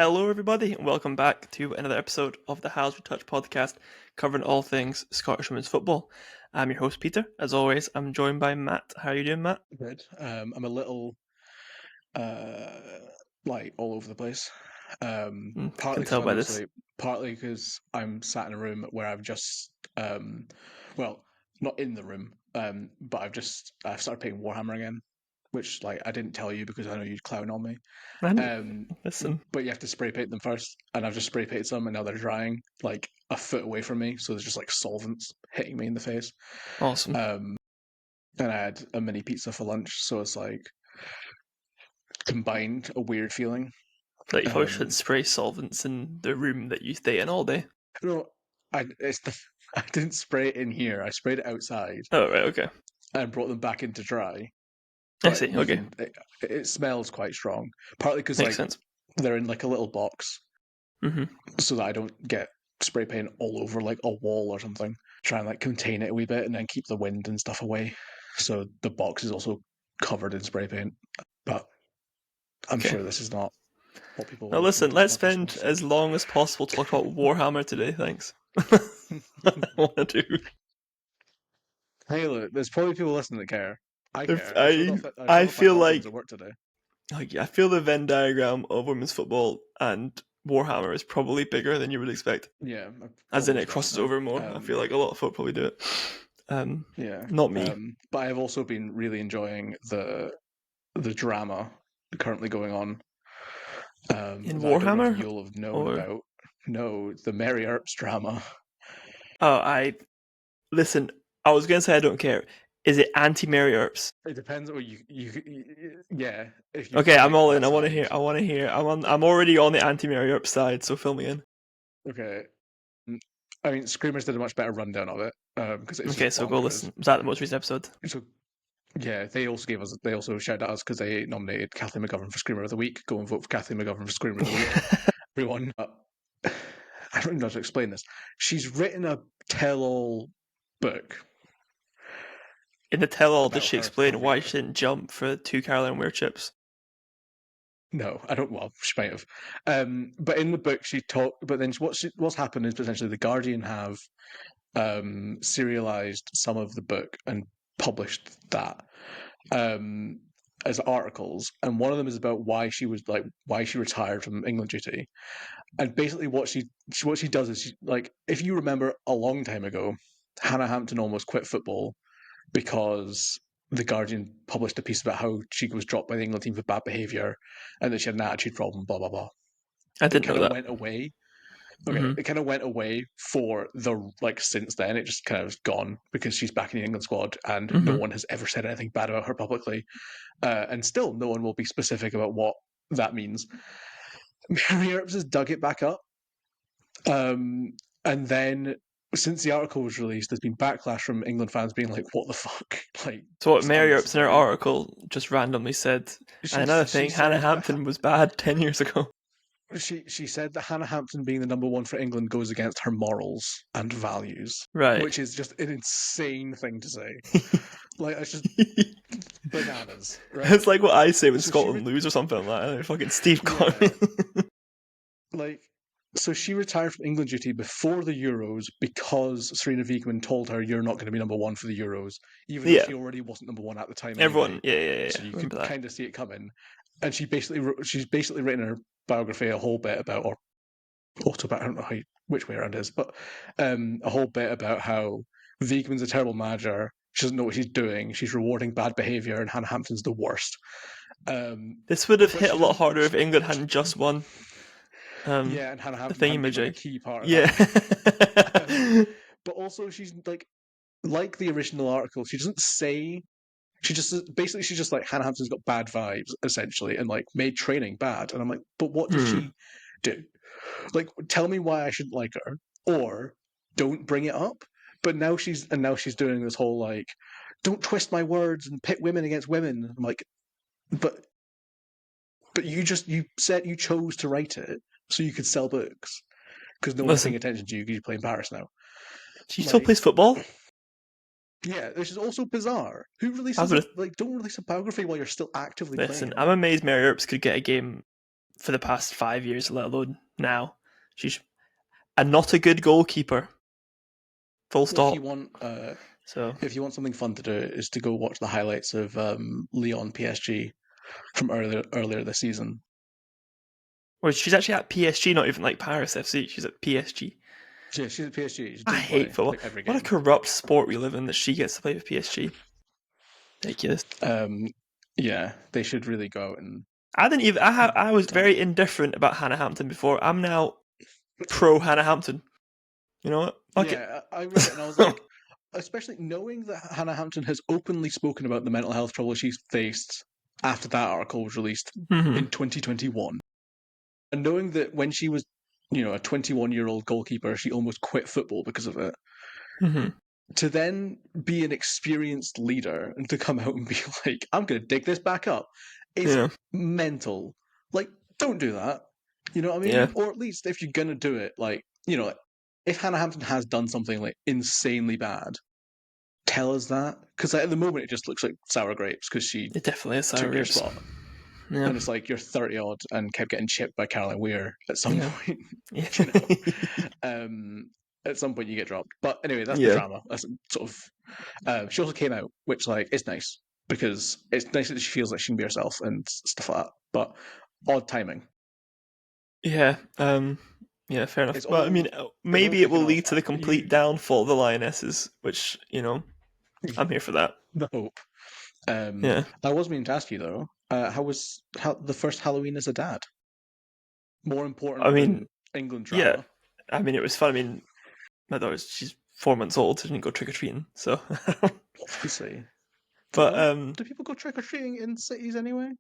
Hello, everybody, and welcome back to another episode of the How's We Touch podcast, covering all things Scottish women's football. I'm your host, Peter. As always, I'm joined by Matt. How are you doing, Matt? Good. I'm a little all over the place. Can Partly because tell I'm by going to this. sleep, partly because I'm sat in a room where I've just well, not in the room, but I've started playing Warhammer again, which I didn't tell you because I know you'd clown on me. Listen, But you have to spray paint them first, and I've just spray painted some, and now they're drying like a foot away from me, so there's just solvents hitting me in the face. awesome. And I had a mini pizza for lunch, so it's combined a weird feeling. Like you probably should spray solvents in the room that you stay in all day. No, I didn't spray it in here. I sprayed it outside Oh, right, okay. and brought them back in to dry. I see, okay. It smells quite strong. Partly because Makes sense. they're in a little box, so that I don't get spray paint all over a wall or something. Try and contain it a wee bit and then keep the wind and stuff away. So the box is also covered in spray paint. But I'm sure this is not what people. Now listen, let's spend as long as possible talking about Warhammer today. Thanks. I want to do. Hey, look, there's probably people listening that care. I care. I feel like work today. I feel the Venn diagram of women's football and Warhammer is probably bigger than you would expect. Yeah, as in it crosses over more. I feel like a lot of folk probably do it. Yeah, not me. But I've also been really enjoying the drama currently going on in Warhammer. You'll have known about. No, the Mary Earps drama. Oh, listen. I was going to say I don't care. Is it anti-Mary Earps? It depends on what you yeah. Okay, I'm all in. I want to hear. I'm already on the anti-Mary Earps side, so fill me in. Okay. I mean, Screamers did a much better rundown of it. Okay, so go listen. Was that the most recent episode? So, yeah, they also shouted at us because they nominated Kathleen McGovern for Screamer of the Week. Go and vote for Kathleen McGovern for Screamer of the Week. Everyone. I don't know how to explain this. She's written a tell-all book. In the tell-all, does she explain why she didn't jump for 2 Carolina Wear chips? No, I don't. Well, she might have. But in the book, she talked. But then what's happened is potentially the Guardian have serialized some of the book and published that as articles, and one of them is about why she retired from England duty. And basically, what she does is if you remember a long time ago, Hannah Hampton almost quit football because the Guardian published a piece about how she was dropped by the England team for bad behaviour and that she had an attitude problem, blah, blah, blah. I didn't know that. Went away. Okay, It kind of went away for since then. It just kind of gone because she's back in the England squad and no one has ever said anything bad about her publicly. And still, no one will be specific about what that means. Mary Earps has dug it back up. And then since the article was released, there's been backlash from England fans being like, "What the fuck?" So what Mary Earps in her article just randomly said. And another thing, Hannah Hampton was bad 10 years ago. She said that Hannah Hampton being the number one for England goes against her morals and values, right? Which is just an insane thing to say. It's just bananas. Right? It's like what I say when Scotland lose or something like that. Fucking Steve Carney. So she retired from England duty before the Euros because Serena Wiegman told her you're not going to be number one for the Euros, even though she already wasn't number one at the time. Everyone, anyway. So you could kind of see it coming. And she's basically written her biography a whole bit about, or autobiography, I don't know which way around it is, but a whole bit about how Wiegman's a terrible manager. She doesn't know what she's doing. She's rewarding bad behaviour, and Hannah Hampton's the worst. This would have hit a lot harder if England hadn't just won. And Hannah Hampton had been a key part of that. But also, she's like the original article. She doesn't say. She's just like Hannah Hampton's got bad vibes essentially, and made training bad. And I'm like, but what does she do? Tell me why I shouldn't like her, or don't bring it up. But now she's doing this whole don't twist my words and pit women against women. I'm like, but you said you chose to write it so you could sell books because no one's paying attention to you because you play in Paris now. She still plays football. Yeah, which is also bizarre. Who releases don't release a biography while you're still actively playing? I'm amazed Mary Earps could get a game for the past 5 years, let alone now. She's not a good goalkeeper. Full stop. If you want something fun to do, is to go watch the highlights of Lyon PSG from earlier this season. Well, she's actually at PSG, not even like Paris FC. She's at PSG. Yeah, she's at PSG. She I hate football. like, every game. What a corrupt sport we live in that she gets to play with PSG. Ridiculous. Yeah, they should really go out and. I didn't even. I was very indifferent about Hannah Hampton before. I'm now pro Hannah Hampton. You know what? Okay. Yeah, I read it and I was like, especially knowing that Hannah Hampton has openly spoken about the mental health trouble she's faced after that article was released in 2021, and knowing that when she was, a 21-year-old goalkeeper, she almost quit football because of it. To then be an experienced leader and to come out and be like, I'm going to dig this back up, is mental. Like, don't do that. You know what I mean? Yeah. Or at least if you're going to do it, like, if Hannah Hampton has done something like insanely bad, tell us that. Because at the moment it just looks like sour grapes because she It definitely is sour took your grapes. spot. Yeah. And it's like you're 30 odd and kept getting chipped by Caroline Weir at some point. Yeah. At some point you get dropped. But anyway, that's the drama. That's sort of. She also came out, which is nice because it's nice that she feels like she can be herself and stuff like that. But odd timing. Yeah. Yeah, fair enough. But I mean, maybe it will lead to the complete downfall of the Lionesses, which, I'm here for that. The hope. I was meaning to ask you though, how the first Halloween as a dad? More important than England drama. Yeah. I mean, it was fun. I mean, my daughter, she's 4 months old, so she didn't go trick or treating. So, obviously. But do people go trick or treating in cities anyway?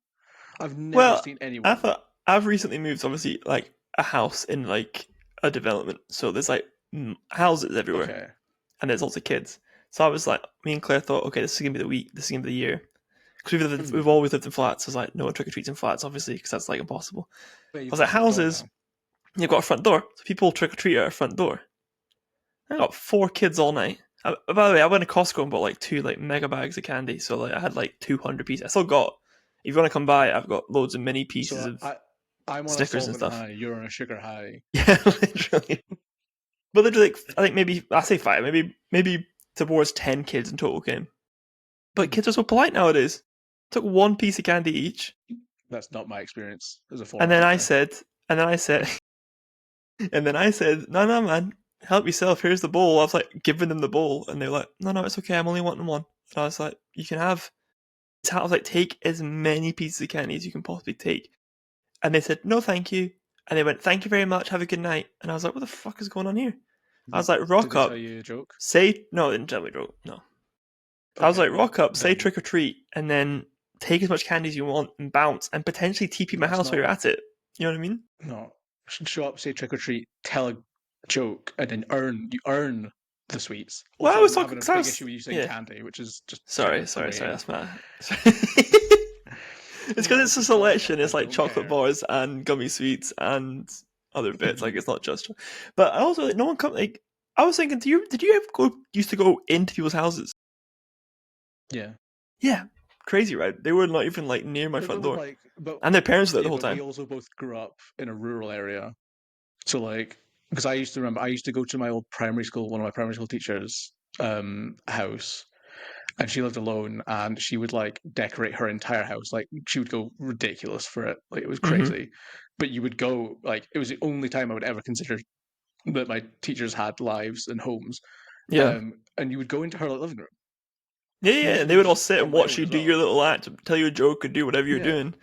I've never seen anyone. I've recently moved, obviously, like a house in like a development, so there's like houses everywhere, and there's lots of kids. So I was like, me and Claire thought, okay, this is gonna be the week, this is gonna be the year, because we've always lived in flats. So I was like, no one trick or treats in flats, obviously, because that's like impossible. I was like, houses, you've got a front door, so people trick or treat at our front door. I got 4 kids all night. By the way, I went to Costco and bought like 2 like mega bags of candy, so like I had like 200 pieces. I still got. If you want to come by, I've got loads of mini pieces of I'm on Snickers a and stuff. high, you're on a sugar high. Yeah, literally. But literally, like, I think maybe I say 5, maybe towards 10 kids in total came. But kids are so polite nowadays. Took 1 piece of candy each. That's not my experience as a foreigner. And then I said, no, man, help yourself. Here's the bowl. I was like giving them the bowl, and they're like, no, it's okay. I'm only wanting 1. And I was like, you can have. I was like, take as many pieces of candy as you can possibly take. And they said, no, thank you. And they went, thank you very much. Have a good night. And I was like, what the fuck is going on here? I was like, rock up. Did they tell you a joke? No, they didn't tell me a joke. No. I was like, rock up, say trick or treat, and then take as much candy as you want and bounce and potentially TP my house while you're at it. You know what I mean? No. Show up, say trick or treat, tell a joke, and then you earn the sweets. Well, I was talking having a big issue with you saying candy, which is just sorry. That's my. It's because it's a selection. It's like chocolate bars and gummy sweets and other bits. Like it's not just. But I also no one come like. I was thinking, did you ever used to go into people's houses? Yeah. Yeah. Crazy, right? They were not even like near my front door, and their parents were there the whole time. We also both grew up in a rural area, so like. Because I used to go to my old primary school, one of my primary school teachers' house, and she lived alone, and she would like decorate her entire house. Like she would go ridiculous for it. Like it was crazy. But you would go, like, it was the only time I would ever consider that my teachers had lives and homes. Yeah. And you would go into her living room. Yeah, and they would all sit and watch you do your little act, tell you a joke, or do whatever you're doing.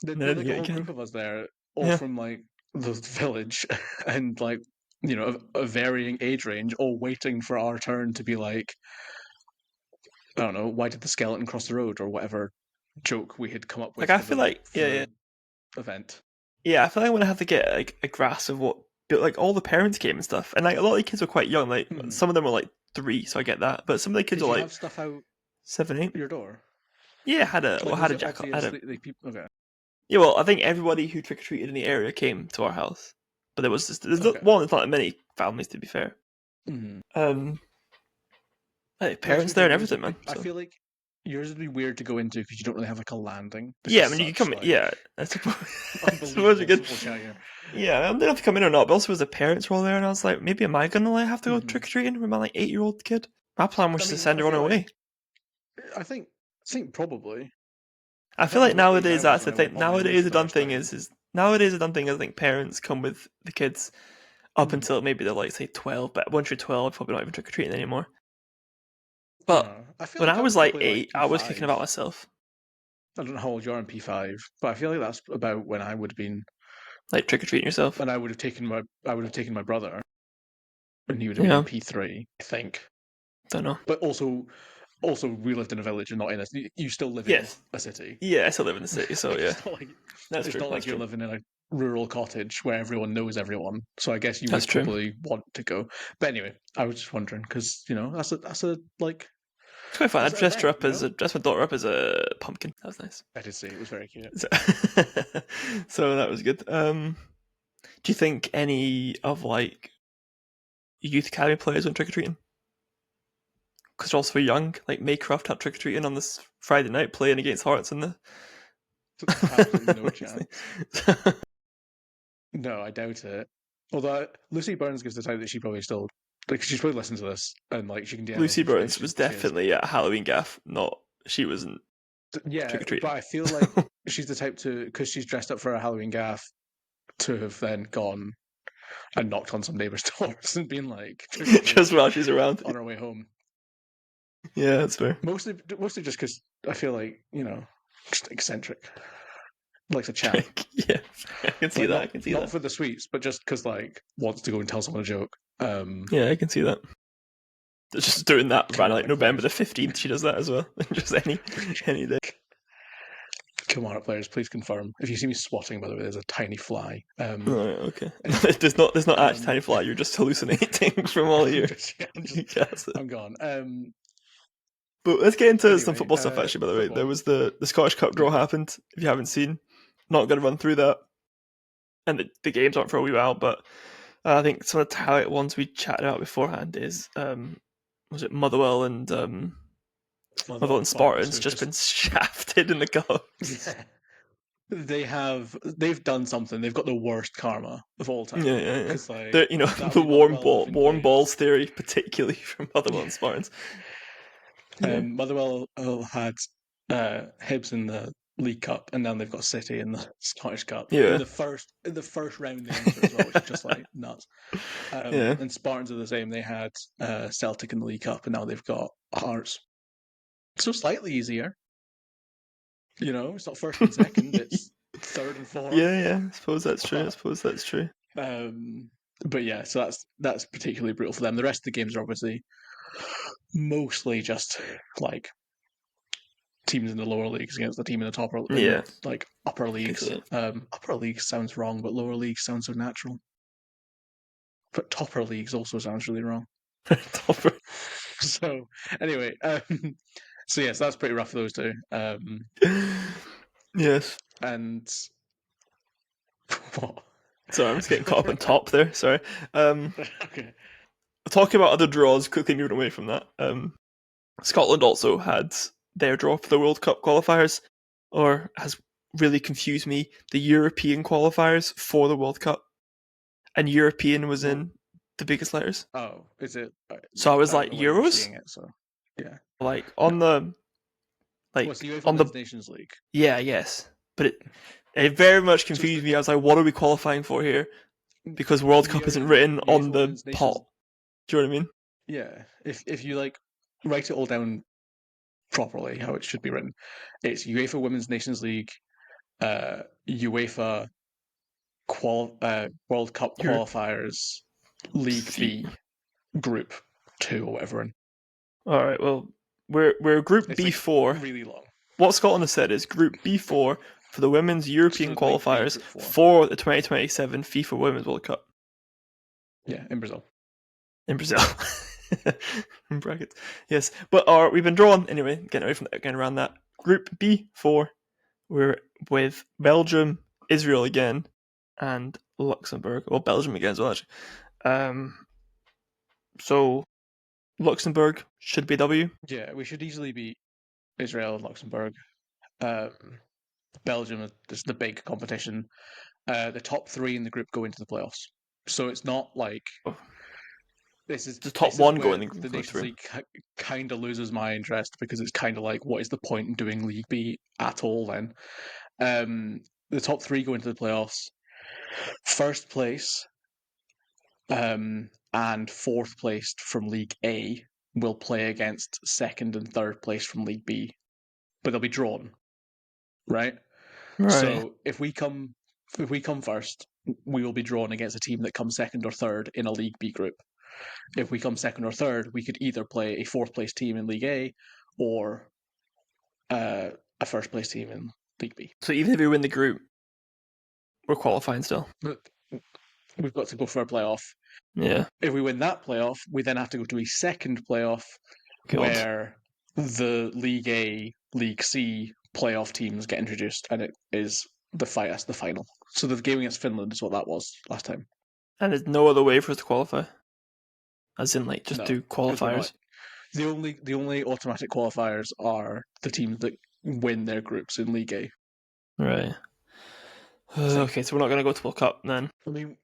There'd be like a whole group of us there, all from like the village, and like a varying age range, all waiting for our turn to be like, I don't know, why did the skeleton cross the road or whatever joke we had come up with. Like I feel like event. Yeah, I feel like I'm gonna have to get like a grasp of what like all the parents came and stuff, and like a lot of the kids were quite young. Like some of them were like 3, so I get that. But some of the kids are like have stuff out 7, 8. Your door. Yeah, had a jack. Okay. Yeah, well, I think everybody who trick or treated in the area came to our house, but there's not that many families, to be fair. Mm-hmm. Hey, parents there and everything, man. I feel like yours would be weird to go into because you don't really have like a landing. Yeah, I mean, you can come. Yeah, I suppose. I suppose you unbelievable could. football chat here. Yeah, I don't know if to come in or not. But also, as the parents were all there, and I was like, maybe am I gonna like have to go Mhm. trick or treating with my like 8-year-old kid? My plan was I to mean, send I her on her feel way. like I think probably. I I feel can't like remember what age I nowadays was that's the when I went thing. on my own Nowadays for the the done first thing time. is nowadays the done thing is I think parents come with the kids up Mhm. until maybe they're like say 12, but once you're 12, probably not even trick or treating anymore. But I feel when like I I'm was like probably like 8, I was kicking P5. about myself, I don't know how old you are in P5, but I feel like that's about when I would have been like trick or treating yourself. when I would have taken my brother, and he would have been in Yeah, P3, I think. don't know. But also we lived in a village and not in a. You still live in Yes, a city. yeah, I still live in the city, so yeah, it's not like that's it's true. not That's like you're true. living in a rural cottage where everyone knows everyone. So I guess you That's would true. probably want to go. But anyway, I was just wondering because that's a like It's quite fun. I that's an dressed her event, up as dressed my daughter up as a pumpkin. That was nice. I did see it was very cute. So, so that was good. Do you think any of like youth academy players went trick or treating? Because they're also young. Like Maycroft had trick or treating on this Friday night playing against Hearts in the. Absolutely no chance. No, I doubt it. Although Lucie Burns gives the time that she probably still like she's probably listened to this and like she can DM Lucie us Burns if was she is. definitely at a Halloween gaff. Not she wasn't Yeah, trick or but treating. I feel like she's the type to because she's dressed up for a Halloween gaff to have then gone and knocked on some neighbours' doors and been like trick or treat Just while she's around. on her way home. Yeah, that's fair. Mostly just because I feel like just eccentric, likes a chat, Yeah, I can see like that. I not can see not that. for the sweets, but just because like wants to go and tell someone a joke. Yeah, I can see that. Just doing that Come around on, like up November the players. 15th. She does that as well. Just any day. Come on, up players. Please confirm. If you see me swatting, by the way, there's a tiny fly. Alright, okay. Anyway, There's not actually tiny fly. You're just hallucinating from all your I'm gone. But let's get into some Anyway, football stuff. Actually, by the way, there football. was the Scottish Cup draw Yeah. happened. If you haven't seen, not going to run through that, and the games aren't for a wee while. But I think some of the highlight ones we chatted about beforehand is was it Motherwell and Motherwell and Spartans just been shafted in the cup. Yeah. They've done something. They've got the worst karma of all time. Yeah. Because like The that way Motherwell have warm included. balls theory, particularly from Motherwell and Spartans. Yeah. Motherwell had Hibs in the League Cup, and then they've got City in the Scottish Cup Yeah. in the first round they enter as well, which is just like nuts. Yeah. And Spartans are the same. They had Celtic in the League Cup, and now they've got Hearts. So slightly easier. It's not first and second; it's third and fourth. Yeah. I suppose that's true. But yeah, so that's particularly brutal for them. The rest of the games are obviously mostly just like teams in the lower leagues against the team in the in the Yeah. like upper leagues. So. Upper leagues sounds wrong, but lower leagues sounds so natural. But topper leagues also sounds really wrong. So anyway, so yes, that's pretty rough for those two. Yes. And what? Sorry, I'm just getting caught up on top there. Sorry. Okay. Talking about other draws, quickly moving away from that. Scotland also had their draw for the World Cup qualifiers, or has really confused me, the European qualifiers for the World Cup. And European was in the biggest letters. Oh, is it? So I was I like, don't know where you're Euros? seeing it, so yeah. Like on the What's the UEFA on the Women's Nations League? yeah, yes. But it very much confused me. I was like, what are we qualifying for here? Because World Cup isn't written on the pot. Do you know what I mean? Yeah. If you like write it all down properly, how it should be written, it's UEFA Women's Nations League, UEFA World Cup qualifiers, League B, Group 2 or whatever. And all right. Well, we're Group it's B4. like really long. What Scotland has said is Group B4 for the women's European qualifiers for the 2027 FIFA Women's World Cup. Yeah, in Brazil. In Brazil. In brackets. Yes. But we've been drawn anyway, getting away from that, getting around that. Group B4, we're with Belgium, Israel again, and Luxembourg. Well, Belgium again as well, actually. So Luxembourg should be W. Yeah, we should easily beat Israel and Luxembourg. Belgium is the big competition. The top 3 in the group go into the playoffs. So it's not like the top this is one where going the goes Nations through. League kind of loses my interest, because it's kind of like, what is the point in doing League B at all then? The top 3 go into the playoffs. First place and fourth placed from League A will play against second and third place from League B, but they'll be drawn, right? Right. So if we come first, we will be drawn against a team that comes second or third in a League B group. If we come second or third, we could either play a fourth place team in League A or a first place team in League B. So even if we win the group, we're qualifying still. But we've got to go for a playoff. Yeah. If we win that playoff, we then have to go to a second playoff where the League A, League C playoff teams get introduced, and it is the final. So the game against Finland is what that was last time. And there's no other way for us to qualify? As in, like, just No, do qualifiers? The only automatic qualifiers are the teams that win their groups in League A. Right. Okay, so we're not going to go to World Cup then. I mean,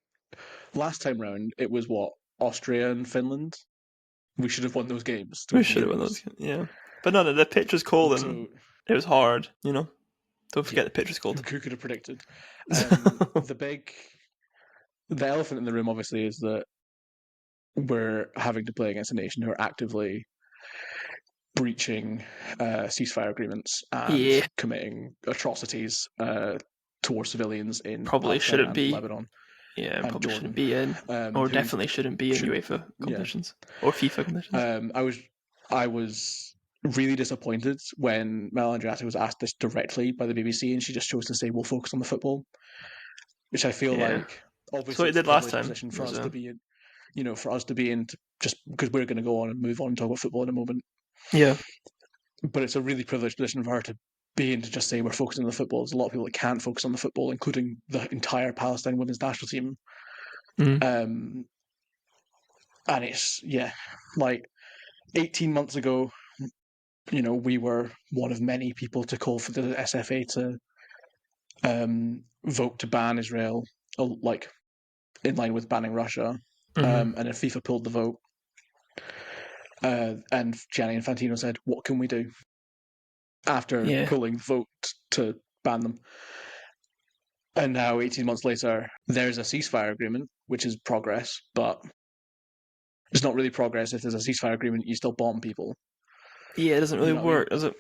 last time round, it was what? Austria and Finland? We should have won those games. We should have won those games, yeah. But no, the pitch was cold and it was hard, you know? Don't forget the pitch was cold. Who could have predicted? The elephant in the room, obviously, is that we're having to play against a nation who are actively breaching ceasefire agreements and committing atrocities towards civilians in probably Palestine shouldn't and be. Lebanon. Yeah, and probably Jordan. Shouldn't be in, or definitely shouldn't be in UEFA competitions or FIFA competitions. I was really disappointed when Mel Andriati was asked this directly by the BBC, and she just chose to say, "We'll focus on the football," which I feel like obviously it did last time. Position for us to be in, for us to be in, just because we're going to go on and move on and talk about football in a moment. Yeah, but it's a really privileged position for her to be in, to just say we're focusing on the football. There's a lot of people that can't focus on the football, including the entire Palestine women's national team. And it's like 18 months ago, we were one of many people to call for the SFA to vote to ban Israel, like in line with banning Russia. And then FIFA pulled the vote. And Gianni Infantino said, "What can we do?" After pulling the vote to ban them. And now, 18 months later, there's a ceasefire agreement, which is progress, but it's not really progress if there's a ceasefire agreement, you still bomb people. Yeah, it doesn't really work, does it?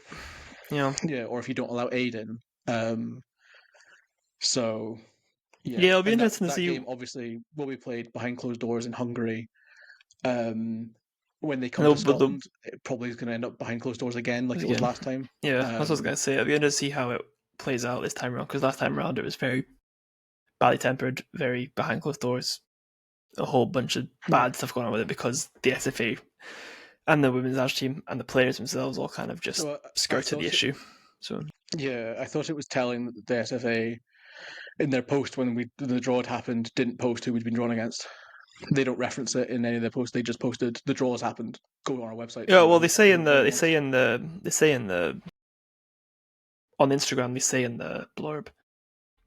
Yeah, or if you don't allow aid in. It'll be interesting to see. That game obviously will be played behind closed doors in Hungary. When they come to Scotland, it probably is going to end up behind closed doors again, like it was last time. Yeah, that's what I was going to say. It'll be interesting to see how it plays out this time around, because last time around it was very badly tempered, very behind closed doors, a whole bunch of bad stuff going on with it, because the SFA and the women's national team and the players themselves all kind of just skirted the issue. I thought it was telling that the SFA, in their post when the draw had happened, didn't post who we'd been drawn against. They don't reference it in any of their posts. They just posted the draw has happened. Go on our website. Yeah, well, they say on Instagram, they say in the blurb.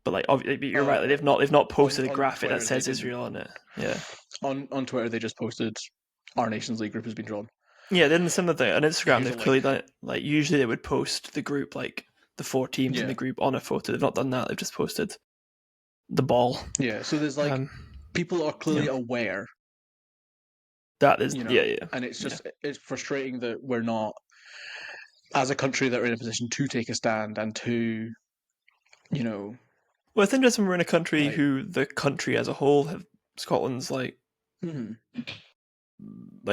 But like, you're right. Like, they've not posted a graphic that says Israel on it. Yeah. On Twitter, they just posted our Nations League group has been drawn. Yeah, then similar thing on Instagram. They've clearly done it. Like, usually they would post the group, like the 4 teams in the group, on a photo. They've not done that. They've just posted the ball. Yeah. So there's people are clearly aware. That is, and it's just it's frustrating that we're not, as a country, that are in a position to take a stand and to, Well, it's interesting we're in a country who the country as a whole Scotland's like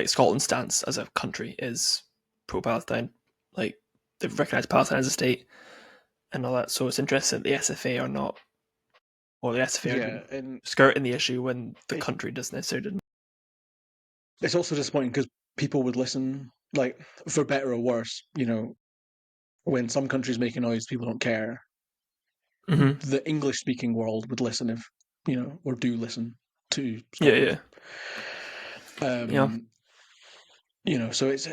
Scotland's stance as a country is pro-Palestine. Like, they've recognised Palestine as a state and all that. So it's interesting that the SFA are not, or the SFA are skirting the issue when the country doesn't necessarily didn't. It's also disappointing because people would listen, like, for better or worse. When some countries make a noise, people don't care. The English-speaking world would listen if, or do listen to Scotland. So it's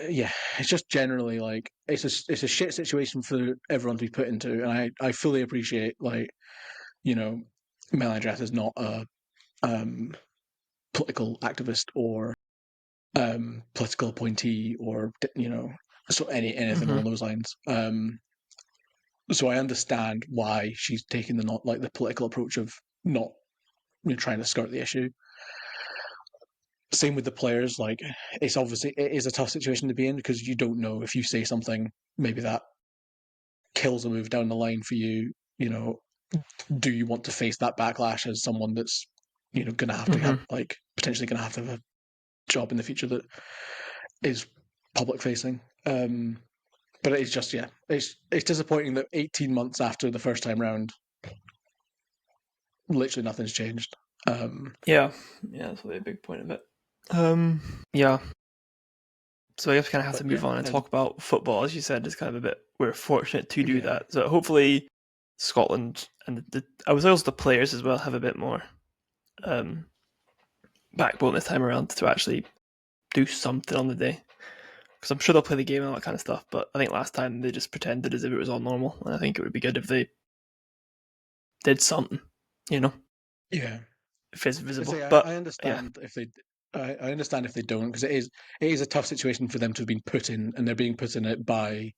just generally like it's a shit situation for everyone to be put into, and I fully appreciate like Melanie Dreth is not a political activist or political appointee or so anything along those lines. So I understand why she's taking the not like the political approach of not trying to skirt the issue. Same with the players. Like it's obviously it is a tough situation to be in because you don't know if you say something, maybe that kills a move down the line for you. Do you want to face that backlash as someone that's going to have to have like potentially going to have a job in the future that is public facing? But it's just it's disappointing that 18 months after the first time round, literally nothing's changed. Yeah, that's really a big point of it. Yeah. So I guess we kind of have to move on and talk about football. As you said, it's kind of a bit, we're fortunate to do that. So hopefully Scotland and I was also the players as well have a bit more backbone this time around to actually do something on the day. Because I'm sure they'll play the game and all that kind of stuff, but I think last time they just pretended as if it was all normal, and I think it would be good if they did something, Yeah. if it's visible. I understand if they. I understand if they don't, because it is a tough situation for them to have been put in, and they're being put in it by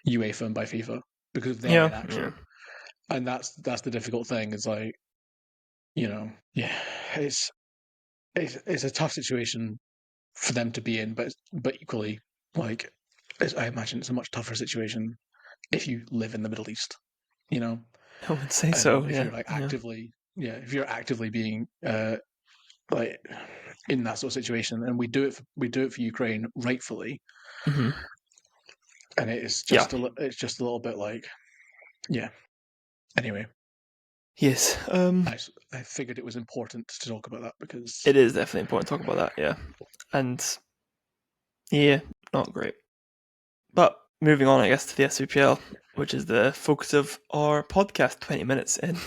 UEFA and by FIFA because of their inaction, and that's the difficult thing. Is like, it's a tough situation for them to be in, but equally, like, I imagine it's a much tougher situation if you live in the Middle East. I would say so. If you're like actively, if you're actively being like in that sort of situation, and we do it for Ukraine rightfully, and it's just it's just a little bit like, Anyway, yes, I figured it was important to talk about that because it is definitely important to talk about that. Yeah, and not great. But moving on, I guess, to the SWPL, which is the focus of our podcast. 20 minutes in.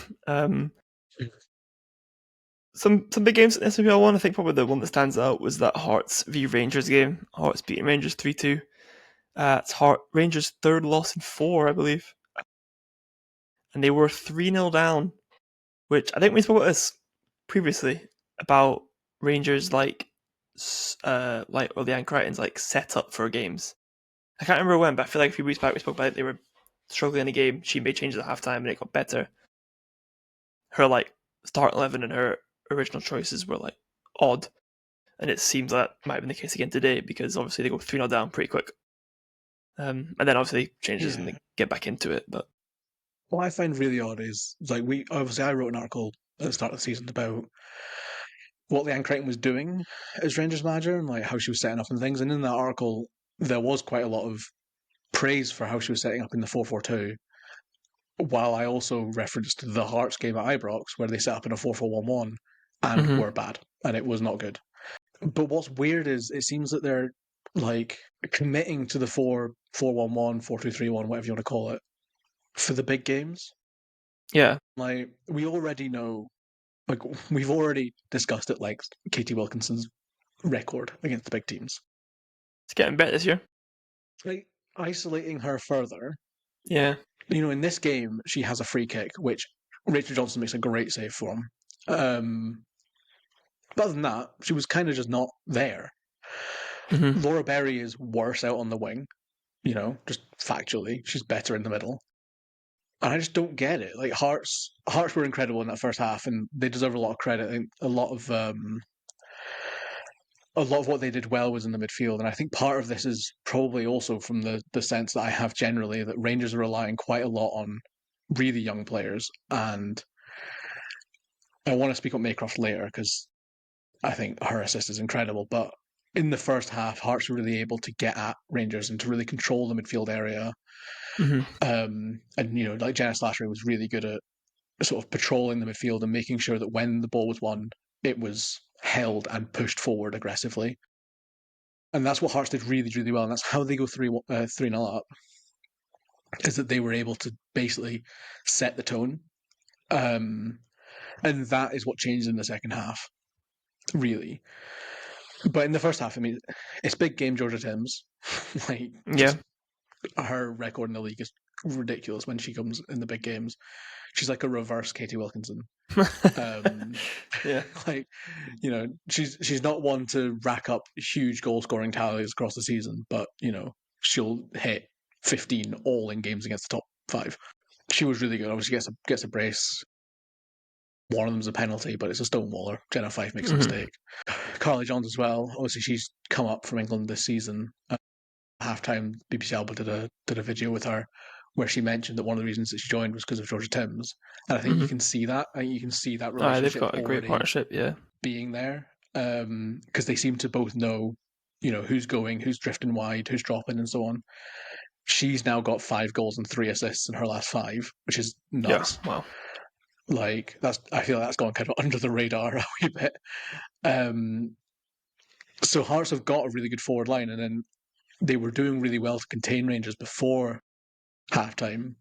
Some big games in SWPL 1. I think probably the one that stands out was that Hearts v Rangers game. Hearts beating Rangers 3-2. It's Rangers' third loss in 4, I believe. And they were 3-0 down, which I think we spoke about this previously, about Rangers like or the Anchorians like set up for games. I can't remember when, but I feel like a few weeks back we spoke about it. They were struggling in the game. She made changes at halftime and it got better. Her like start 11 and her original choices were like odd. And it seems that might have been the case again today because obviously they go 3-0 down pretty quick. And then obviously changes and they get back into it. But what I find really odd is like I wrote an article at the start of the season about what Leanne Crichton was doing as Rangers manager and like how she was setting up and things. And in that article, there was quite a lot of praise for how she was setting up in the 4-4-2. While I also referenced the Hearts game at Ibrox where they set up in a 4-4-1-1 and were bad and it was not good. But what's weird is it seems that they're like committing to the 4-4-1-1, 4-2-3-1, whatever you want to call it, for the big games. Yeah. Like we already know, like we've already discussed it, like Katie Wilkinson's record against the big teams. It's getting better this year. Like isolating her further. Yeah. In this game, she has a free kick, which Rachel Johnson makes a great save from. But other than that, she was kind of just not there. Laura Berry is worse out on the wing, just factually. She's better in the middle. And I just don't get it. Like Hearts were incredible in that first half, and they deserve a lot of credit. I think a lot of what they did well was in the midfield, and I think part of this is probably also from the sense that I have generally that Rangers are relying quite a lot on really young players, and I want to speak on Maycroft later because I think her assist is incredible. But in the first half, Hearts were really able to get at Rangers and to really control the midfield area. And like Jenna Slattery was really good at sort of patrolling the midfield and making sure that when the ball was won, it was held and pushed forward aggressively. And that's what Hearts did really, really well. And that's how they go 3-0 up, is that they were able to basically set the tone. And that is what changed in the second half, really. But in the first half, I mean, it's big game Georgia Timms. Like, Yeah. just her record in the league is ridiculous when she comes in the big games. She's like a reverse Katie Wilkinson. Yeah. Like, you know, she's not one to rack up huge goal scoring tallies across the season, but you know, she'll hit 15 all in games against the top five. She was really good. Obviously, gets a brace. One of them's a penalty, but it's a stonewaller. Jenna Fife makes a mistake. Carly Johns as well. Obviously, she's come up from England this season. Halftime, BBC Alba did a video with her where she mentioned that one of the reasons that she joined was because of Georgia Timms, and I think you can see that. I think you can see that They've relationship got a great already partnership, yeah. being there, because they seem to both know, you know, who's going, who's drifting wide, who's dropping, and so on. She's now got 5 goals and 3 assists in her last 5, which is nuts. Yeah, wow. Like I feel like that's gone kind of under the radar a wee bit. So Hearts have got a really good forward line, and then they were doing really well to contain Rangers before halftime.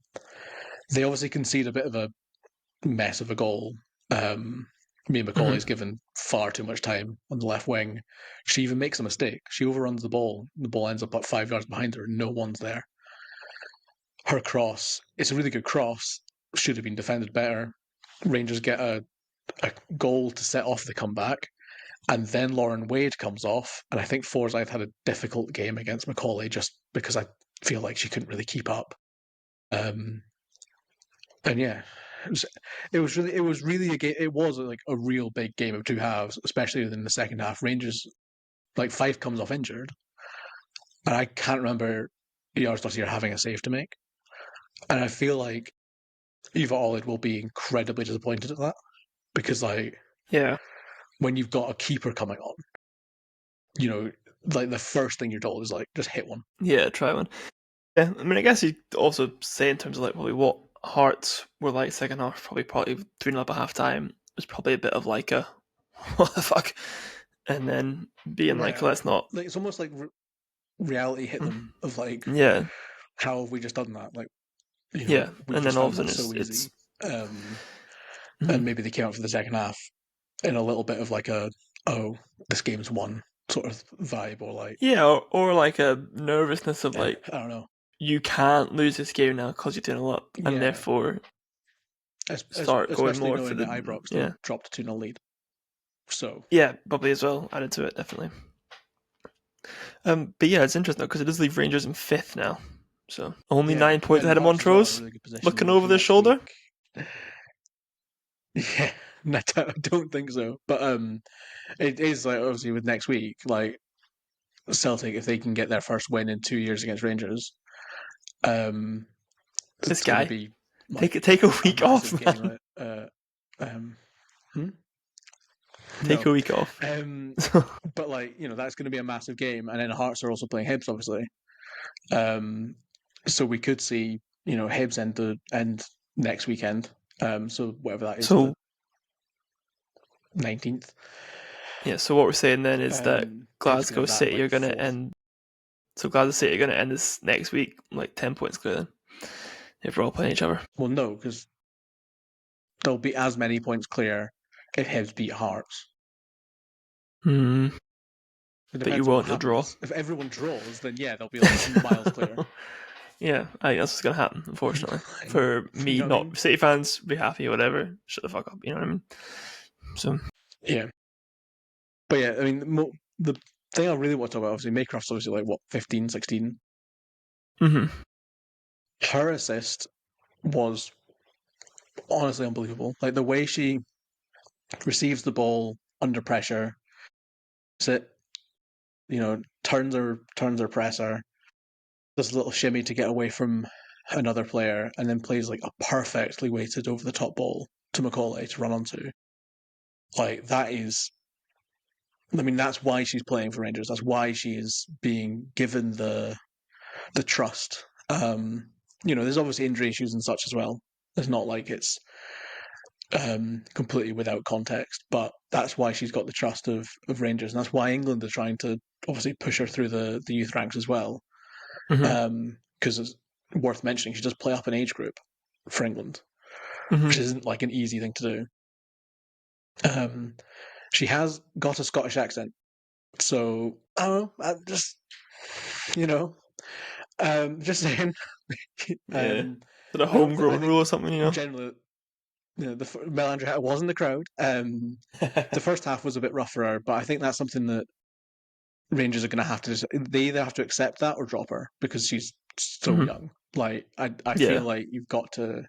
They obviously concede a bit of a mess of a goal. Mia McCauley's given far too much time on the left wing. She even makes a mistake. She overruns the ball. The ball ends up about 5 yards behind her. No one's there. Her cross, it's a really good cross. Should have been defended better. Rangers get a goal to set off the comeback. And then Lauren Wade comes off. And I think Forsyth had a difficult game against McCauley just because I feel like she couldn't really keep up. And yeah, it was really a game. It was like a real big game of two halves, especially in the second half. Rangers, like Fife comes off injured, and I can't remember Yarsdottir having a save to make. And I feel like Eva Olid will be incredibly disappointed at that because, like, yeah, when you've got a keeper coming on, you know, like the first thing you're told is like just hit one. Yeah, try one. Yeah, I mean, I guess you also say in terms of like probably what Hearts were like second half, probably 3-0 up at half time. It was probably a bit of like a what the fuck, and then being like, Yeah, let's not. like it's almost like reality hit them of like, Yeah, how have we just done that? Like, you know, yeah, we've and then just all of found a that sudden so it's easy. And maybe they came out for the second half in a little bit of like a, oh, this game's won sort of vibe, or like, yeah, or like a nervousness of like I don't know. you can't lose this game now because you're doing a lot, and Yeah, therefore start going especially more for knowing that the Ibrox still yeah. dropped a 2-0 lead. So, Yeah, probably as well added to it definitely. But yeah, it's interesting because it does leave Rangers in 5th now, so only yeah. 9 points And ahead of Hearts as well in a Montrose. really good Looking position over for their next shoulder. week. Yeah, I don't think so. But it is like obviously with next week, like Celtic, if they can get their first win in 2 years against Rangers, um, This it's going to guy be like take a a week off, massive game. man. Um, hmm? Take No, a week off. but like you know that's going to be a massive game, and then Hearts are also playing Hibs, obviously. Um, so we could see you know Hibs end next weekend. So whatever that is, the So 19th. yeah, so what we're saying then is that Hibs could Glasgow have that City like are going to fourth. end. So Glasgow City are going to end this next week, like 10 points clear. Then, if we're all playing each other. Well, no, because there'll be as many points clear if Hibs beat Hearts. Hmm. It But you depends on what won't. You'll draw. happens. If everyone draws, then yeah, they'll be like miles clear. Yeah, I think that's what's going to happen, unfortunately. For You me, know what I not mean? City fans, be happy, whatever. Shut the fuck up, you know what I mean? So, Yeah. But yeah, I mean, the thing I really want to talk about, obviously, Maycroft's obviously like, what, 15, 16? mm-hmm. Her assist was honestly unbelievable. Like, the way she receives the ball under pressure, it, you know, turns her presser, does a little shimmy to get away from another player, and then plays like a perfectly weighted over the top ball to McCauley to run onto. Like, that is, I mean, that's why she's playing for Rangers. That's why she is being given the trust. You know, there's obviously injury issues and such as well. It's not like it's completely without context, but that's why she's got the trust of Rangers, and that's why England are trying to obviously push her through the youth ranks as well. Mm-hmm. Because it's worth mentioning, she does play up an age group for England, Mm-hmm. which isn't like an easy thing to do. She has got a Scottish accent, So I don't know. I just just saying. Yeah. Is it a I don't think. I homegrown rule think or something? generally, the Melandra was in the crowd. The first half was a bit rough for her, but I think that's something that Rangers are going to have to. They either have to accept that or drop her because she's so Mhm. young. Like I feel Yeah. like you've got to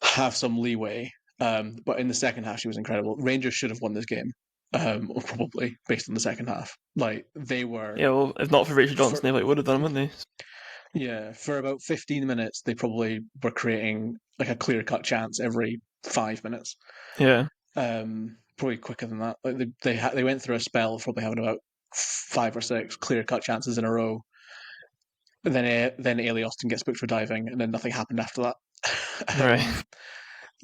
have some leeway. But in the second half, she was incredible. Rangers should have won this game, probably based on the second half. Like they were Yeah, well, if not for Rachel Johnson, for they would have done, wouldn't they? yeah for about 15 minutes. They probably were creating like a clear cut chance every 5 minutes. Yeah. Probably quicker than that. Like they went through a spell of probably having about 5 or 6 clear cut chances in a row. And then Ailey Austin gets booked for diving, and then nothing happened after that. Right.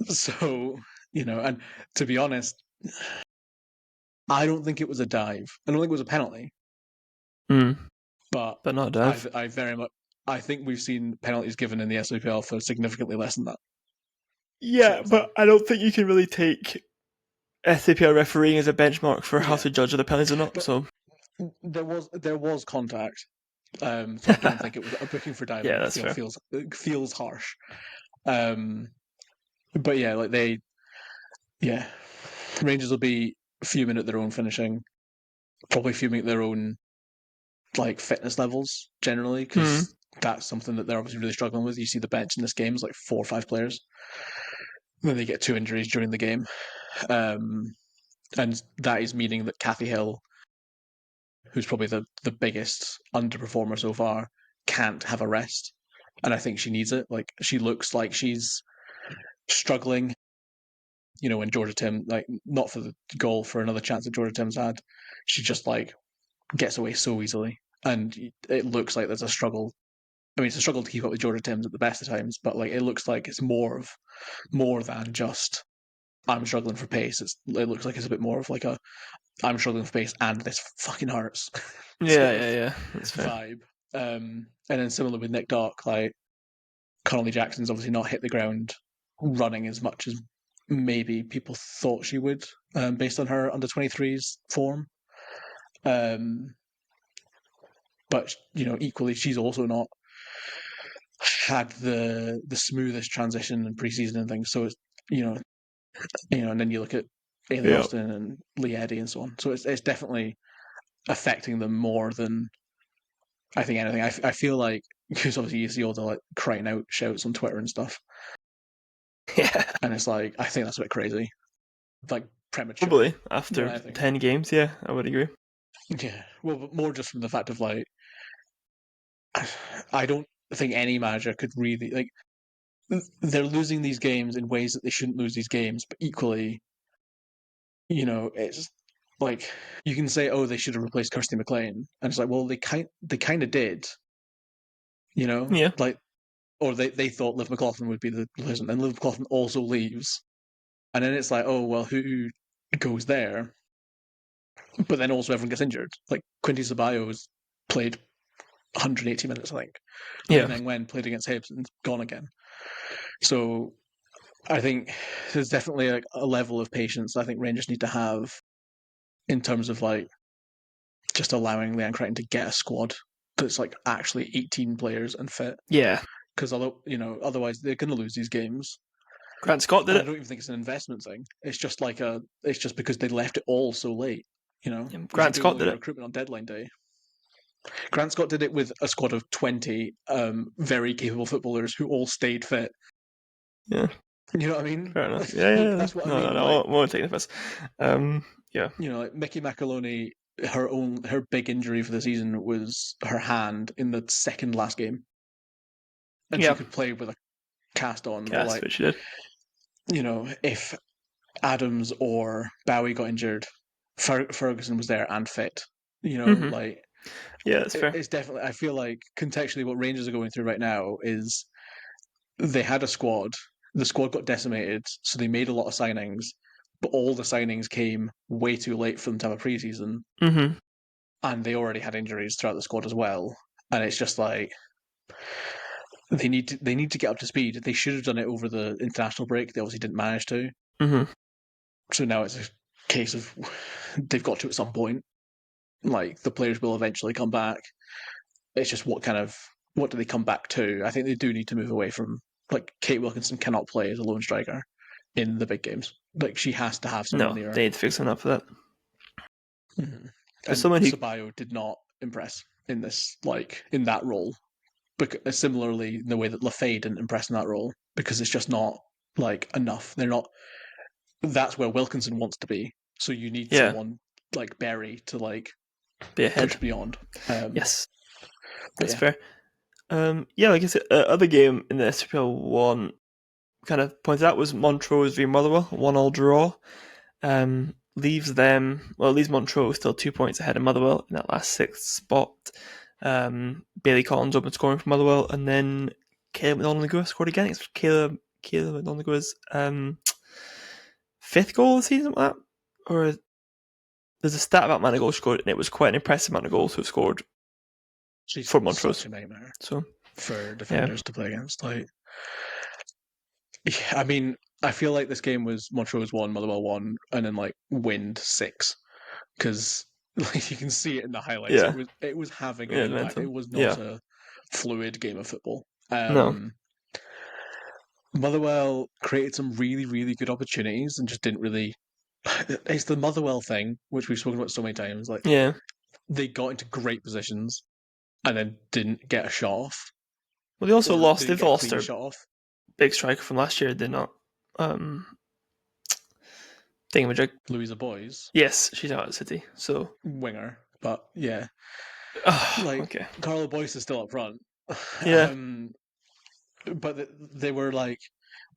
So and to be honest, I don't think it was a dive. I don't think it was a penalty, Mm. but But not a I, dive. I very much I think we've seen penalties given in the SWPL for significantly less than that. Yeah, Sort of thing. but I don't think you can really take SAPL refereeing as a benchmark for how Yeah, to judge whether penalties or not. but So there was contact. So I don't think it was a booking for yeah, diving. that's fair. Feels harsh. Um, but yeah, yeah, Rangers will be fuming at their own finishing, probably fuming at their own like fitness levels generally Mm. because that's something that they're obviously really struggling with. You see the bench in this game is like 4 or 5 players. Then they get 2 injuries during the game, um, and that is meaning that Kathy Hill, who's probably the biggest underperformer so far, can't have a rest, and I think she needs it. Like she looks like she's struggling. When Georgia Tim, like not for the goal, for another chance that Georgia Tim's had, she just like gets away so easily, and it looks like there's a struggle. I mean, it's a struggle to keep up with Georgia Tim's at the best of times, but like it looks like it's more than just I'm struggling for pace. It looks like it's a bit more of like a I'm struggling for pace and this fucking hurts Yeah, sort yeah, of yeah. That's fair. vibe. And then similar with Nick Dark, like Connolly Jackson's obviously not hit the ground running as much as maybe people thought she would, based on her under 23's form. Um, but equally, she's also not had the smoothest transition in preseason and things. So it's you know and then you look at Ailey Yeah. Austin and Lee Eddy and so on. So it's definitely affecting them more than I think anything. I feel like because obviously you see all the like crying out shouts on Twitter and stuff, Yeah. and it's like I think that's a bit crazy, like premature Probably more after than anything. 10 games, yeah, I would agree. Yeah, well, but more just from the fact of like I don't think any manager could really like they're losing these games in ways that they shouldn't lose these games, but equally, it's like you can say, oh, they should have replaced Kirsty McLean, and it's like, well, they kind of did, Yeah. like, or they thought Liv McLaughlin would be the replacement, and Liv McLaughlin also leaves, and then it's like, oh, well, who goes there? But then also everyone gets injured. Like Quinty Ceballos played 180 minutes, I think. Lee Yeah. Meng Wen played against Hibs and gone again. So I think there's definitely a level of patience I think Rangers need to have in terms of like just allowing Leanne Crichton to get a squad that's like actually 18 players and fit. Yeah. Because otherwise they're going to lose these games. Grant Scott did And I it. don't even think it's an investment thing. It's just because they left it all so late. Yeah, If you Grant do Scott all did your it. recruitment on deadline day, Grant Scott did it with a squad of 20 very capable footballers who all stayed fit. Yeah. You know what I mean? Fair enough. Yeah, yeah, yeah. That's what I No, no, mean. no. Like, I won't take the piss. Yeah. like Mickey McAloney, her big injury for the season was her hand in the second last game, and she Yeah. could play with a cast on. But Gas, like, which she did. if Adams or Bowie got injured, Ferguson was there and fit. Hmm. Like Yeah, that's fair. it's definitely. I feel like contextually, what Rangers are going through right now is they had a squad. The squad got decimated, so they made a lot of signings, but all the signings came way too late for them to have a preseason, Hmm. and they already had injuries throughout the squad as well. And it's just like they need to get up to speed. They should have done it over the international break. They obviously didn't manage to. Hmm. So now it's a case of they've got to at some point. like the players will eventually come back. It's just what do they come back to? I think they do need to move away from like Kate Wilkinson cannot play as a lone striker in the big games. Like she has to have someone No, near her. they need to fix something up for that. Mhm. For And someone who, Ceballos did not impress in this, like in that role. But similarly, in the way that Lafay didn't impress in that role, because it's just not like enough. They're not. That's where Wilkinson wants to be. So you need yeah, someone like Berry to like be ahead. push beyond. Yes, But that's yeah, fair. Yeah, like I said, other game in the SWPL one kind of pointed out was Montrose v Motherwell, 1-1 draw. Leaves Montrose still 2 points ahead of Motherwell in that last sixth spot. Bailey Collins open scoring for Motherwell, and then Caleb McDonald-Lagua scored again. It's Caleb McDonald-Lagua's fifth goal of the season, like that? Or there's a stat about amount of goals scored, and it was quite an impressive amount of goals who scored she's for Montrose. such a nightmare So for defenders to play against. Like, yeah, I mean, I feel like this game was Montrose 1, Motherwell 1, and then like Wind 6 because like you can see it in the highlights. yeah, It was having an yeah, impact. mental. It was not Yeah, a fluid game of football. no, Motherwell created some really, really good opportunities and just didn't really. It's the Motherwell thing, which we've spoken about so many times. Like yeah. they got into great positions and then didn't get a shot off, Well, they also or lost. didn't They've get a lost clean their shot off. big striker from last year. Did not. Thingamajig. Louisa Boys, Yes, she's out at City. So, winger, but yeah, like okay. Carlo Boyce is still up front. Yeah, um, but they were like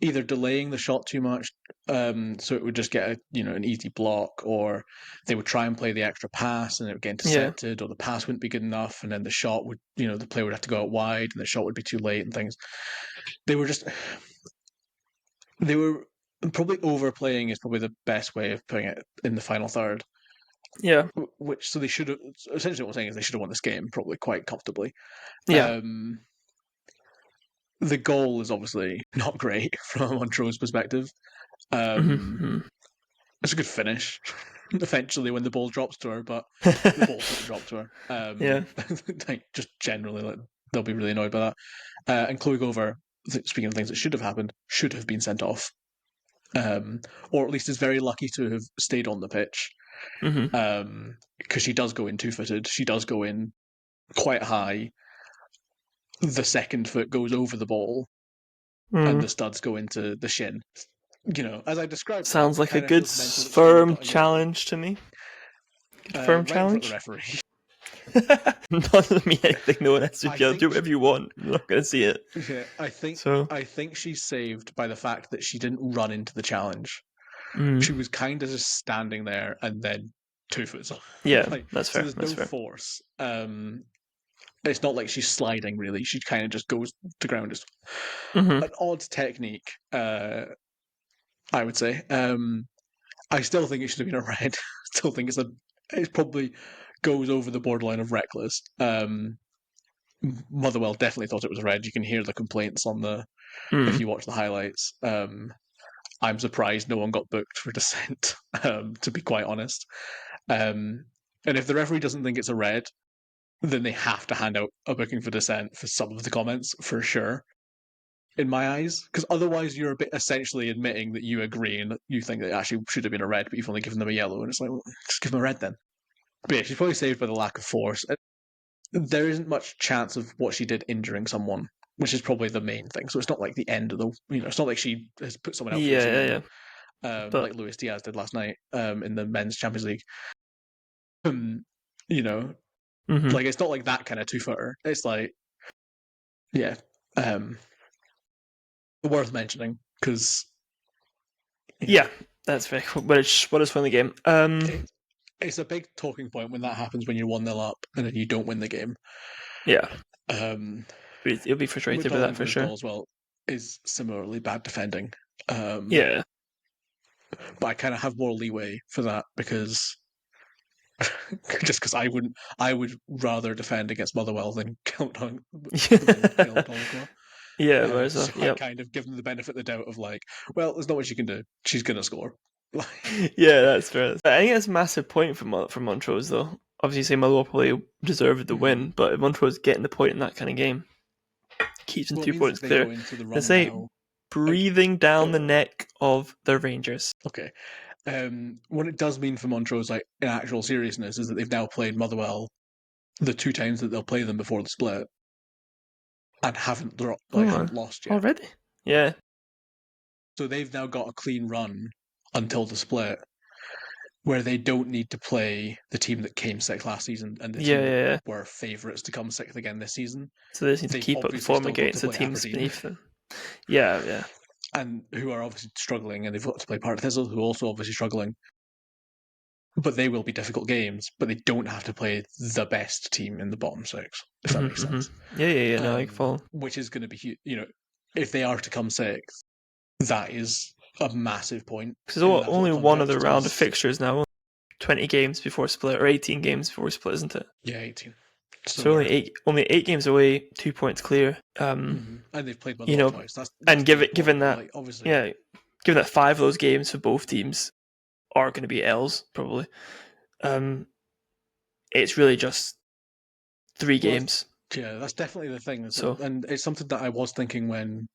either delaying the shot too much, so it would just get an easy block, or they would try and play the extra pass and it would get yeah, intercepted, or the pass wouldn't be good enough, and then the shot would, the player would have to go out wide, and the shot would be too late and things. They were just they were probably overplaying is probably the best way of putting it in the final third. yeah, Which so they should have essentially what I'm saying is they should have won this game probably quite comfortably. yeah. Um, the goal is obviously not great from a Montrose perspective. Um, Mm-hmm. it's a good finish eventually when the ball drops to her, but the ball shouldn't drop to her. Yeah. Like just generally, like, they'll be really annoyed by that. And Chloe Gover, speaking of things that should have happened, should have been sent off, or at least is very lucky to have stayed on the pitch, Mm-hmm. because she does go in two-footed. She does go in quite high. The second foot goes over the ball, and Mm. the studs go into the shin. As I described that, Sounds it like a kind of good feels mental that she only firm got a yellow. challenge to me. Good firm Right in front of the challenge. referee. Doesn't mean anything. No one has to I do think, whatever you want. You're not going to see it. yeah, So, I think she's saved by the fact that she didn't run into the challenge. mm. She was kind of just standing there and then 2 foot off. Yeah, Like, that's so fair. there's That's no fair. force. It's not like she's sliding really. She kind of just goes to ground. Just Mm-hmm. an odd technique, I would say. I still think it should have been a red. Still think it probably goes over the borderline of reckless. Motherwell definitely thought it was a red. You can hear the complaints on the if Mm. you watch the highlights. I'm surprised no one got booked for dissent. To be quite honest, and if the referee doesn't think it's a red, then they have to hand out a booking for dissent for some of the comments for sure. In my eyes, because otherwise you're a bit essentially admitting that you agree and you think that it actually should have been a red, but you've only given them a yellow, and it's like, well, just give them a red then. But yeah, she's probably saved by the lack of force. There isn't much chance of what she did injuring someone, which is probably the main thing. So it's not like the end of the, it's not like she has put someone out for the Yeah, yeah, season, yeah. But like Luis Diaz did last night, in the men's Champions League. Um, you know, mm-hmm. like it's not like that kind of 2 footer. It's like, yeah, um, worth mentioning because Yeah, that's very cool. But it's what is fun in the game. it's a big talking point when that happens when you're 1-0 up and then you don't win the game. Yeah, Um, you'll be frustrated with that for McDonald-Lagua's sure. goal as well is similarly bad defending. Yeah, But I kind of have more leeway for that because just because I would rather defend against Motherwell than Caleb. yeah. Whereas, So I yep. kind of give them the benefit of the doubt of like, well, there's not much you can do. She's gonna score. Yeah, that's fair. I think that's a massive point for Montrose though. obviously say Motherwell probably deserved the win, but if Montrose getting the point in that kind of game, keeps them 2 points they clear. go into the run Let's say now. breathing down the neck of the Rangers. Okay. What it does mean for Montrose, like in actual seriousness, is that they've now played Motherwell the 2 times that they'll play them before the split, and haven't lost yet already. Yeah. So they've now got a clean run until the split, where they don't need to play the team that came sixth last season and the team that were favourites to come sixth again this season. So they just need to keep up the form against the teams Aberdeen. Beneath them. Yeah. And who are obviously struggling, and they've got to play Partick Thistle, who are also obviously struggling. But they will be difficult games, but they don't have to play the best team in the bottom 6, if that makes sense. Yeah, no, I follow. Which is going to be, if they are to come sixth, that is a massive point. Because only one other round of fixtures now. 20 games before split, or 18 games before split, isn't it? Yeah, 18. So only 8 games away, 2 points clear. And they've played Motherwell twice. That's and given that, like, obviously, given that 5 of those games for both teams are going to be L's probably. It's really just 3 games. Yeah, that's definitely the thing. And it's something that I was thinking when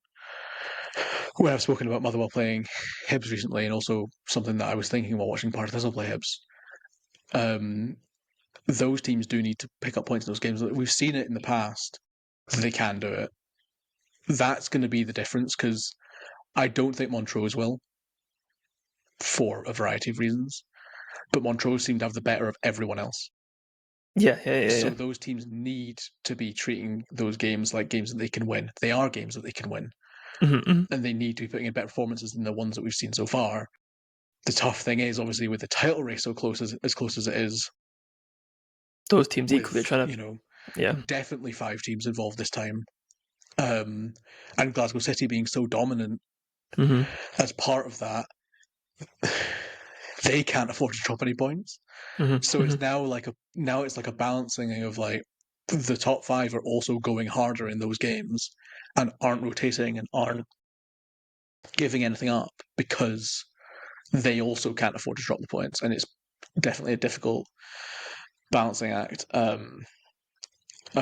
I've spoken about Motherwell playing Hibs recently, and also something that I was thinking while watching Partick Thistle play Hibs. Those teams do need to pick up points in those games. We've seen it in the past. They can do it. That's going to be the difference, because I don't think Montrose will, for a variety of reasons. But Montrose seem to have the better of everyone else. Yeah. So those teams need to be treating those games like games that they can win. They are games that they can win. And they need to be putting in better performances than the ones that we've seen so far. The tough thing is, obviously, with the title race so close as it is, those teams equally trying to, definitely 5 teams involved this time, and Glasgow City being so dominant as part of that, they can't afford to drop any points. So it's now it's like a balancing of like the top 5 are also going harder in those games and aren't rotating and aren't giving anything up, because they also can't afford to drop the points, and it's definitely a difficult balancing act. I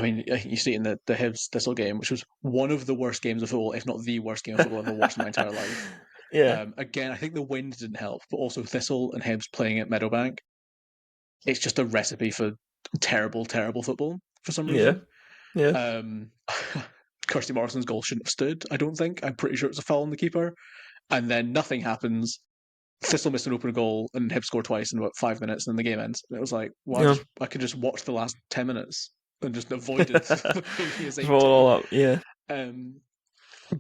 mean, you see it in the Hibs Thistle game, which was one of the worst games of football, if not the worst game of football I've ever watched in my entire life. Again, I think the wind didn't help, but also Thistle and Hibs playing at Meadowbank. It's just a recipe for terrible, terrible football for some reason. Kirsty Morrison's goal shouldn't have stood, I don't think. I'm pretty sure it was a foul on the keeper. And then nothing happens. Thistle missed an open goal, and Hibs scored twice in about 5 minutes, and then the game ends. And it was like, I could just watch the last 10 minutes and just avoided the previous 80. All up,